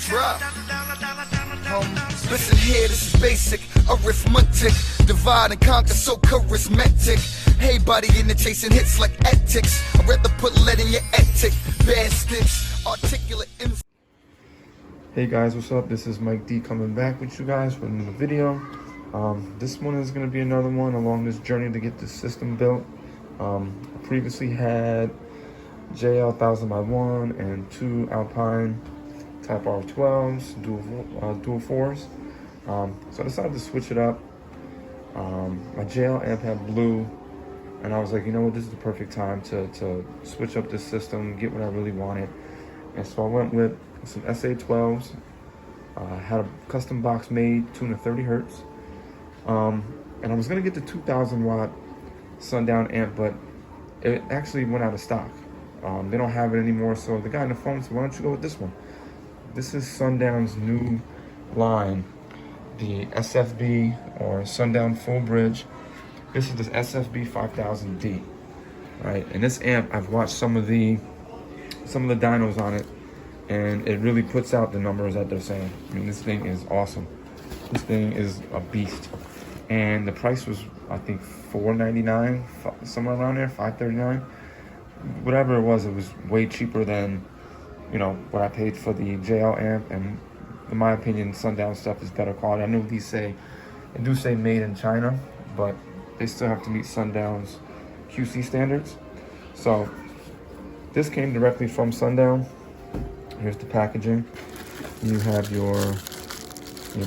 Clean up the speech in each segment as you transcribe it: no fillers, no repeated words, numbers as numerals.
drop. Listen here, this is basic arithmetic. Divide and conquer, so charismatic. Hey, buddy, in the chasing hits like ethics. I'd rather put lead in your ethic. Bad sticks, articulate. Hey guys, what's up? This is Mike D coming back with you guys for another video. This one is going to be another one along this journey to get this system built. I previously had JL 1000x1 and 2 Alpine Type R12s, dual 4s. So I decided to switch it up. My JL amp had blue, and I was like, you know what, this is the perfect time to switch up this system, get what I really wanted. And so I went with some SA12s. Had a custom box made, tuned to 30 hertz. And I was gonna get the 2000 watt Sundown amp, but it actually went out of stock. They don't have it anymore, so the guy on the phone said, why don't you go with this one? This is Sundown's new line, the SFB, or Sundown Full Bridge. This is the SFB 5000D, right? And this amp, I've watched some of the dynos on it, and it really puts out the numbers that they're saying. I mean, this thing is awesome. This thing is a beast. And the price was, I think, $4.99, somewhere around there, $5.39. Whatever it was way cheaper than, you know, what I paid for the JL amp. And in my opinion, Sundown stuff is better quality. I know they do say made in China, but they still have to meet Sundown's QC standards. So this came directly from Sundown. Here's the packaging. You have your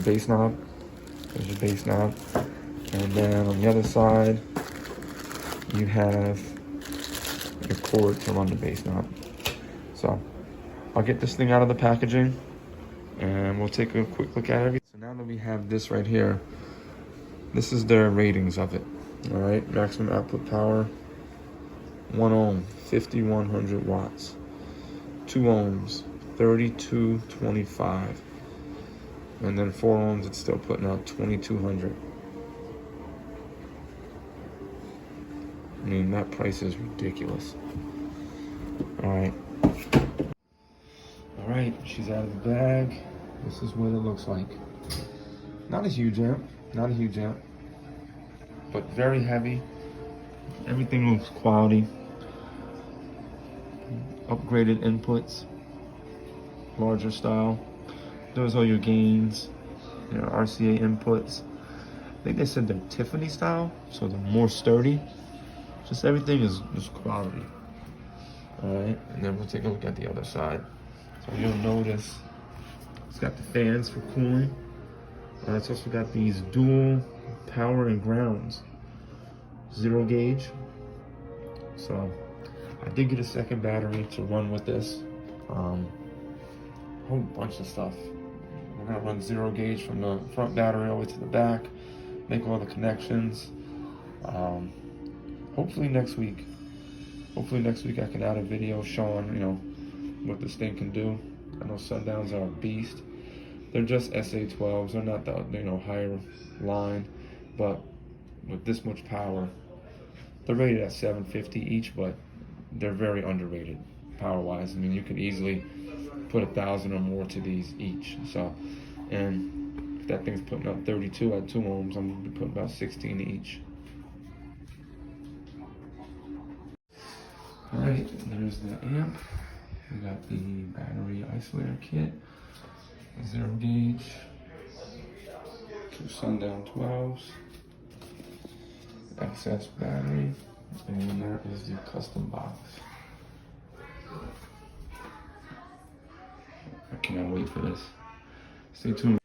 bass knob. There's your bass knob. And then on the other side, you have your cord to run the bass knob. So I'll get this thing out of the packaging and we'll take a quick look at it. So now that we have this right here, this is their ratings of it. All right, maximum output power, 1 ohm, 5100 watts. 2 ohms, 3225. And then 4 ohms, it's still putting out 2200. I mean, that price is ridiculous. All right, she's out of the bag. This is what it looks like. Not a huge amp, but very heavy. Everything looks quality. Upgraded inputs, larger style. Those are your gains, your RCA inputs. I think they said they're Tiffany style, so they're more sturdy. Just everything is quality. All right, and then we'll take a look at the other side. So you'll notice it's got the fans for cooling. It's also got these dual power and grounds, 0 gauge. So I did get a second battery to run with this. Whole bunch of stuff. We're gonna run 0 gauge from the front battery over to the back, make all the connections. Hopefully next week I can add a video showing, you know, what this thing can do. I know Sundowns are a beast. They're just SA12s. They're not the, you know, higher line, but with this much power, they're rated at 750 each, but they're very underrated power-wise. I mean, you could easily put 1,000 or more to these each. So, and if that thing's putting up 32 at 2 ohms, I'm gonna be putting about 16 each. All right, there's the amp. We got the battery isolator kit, 0 gauge, 2 Sundown 12s, excess battery, and there is the custom box. I cannot wait for this. Stay tuned.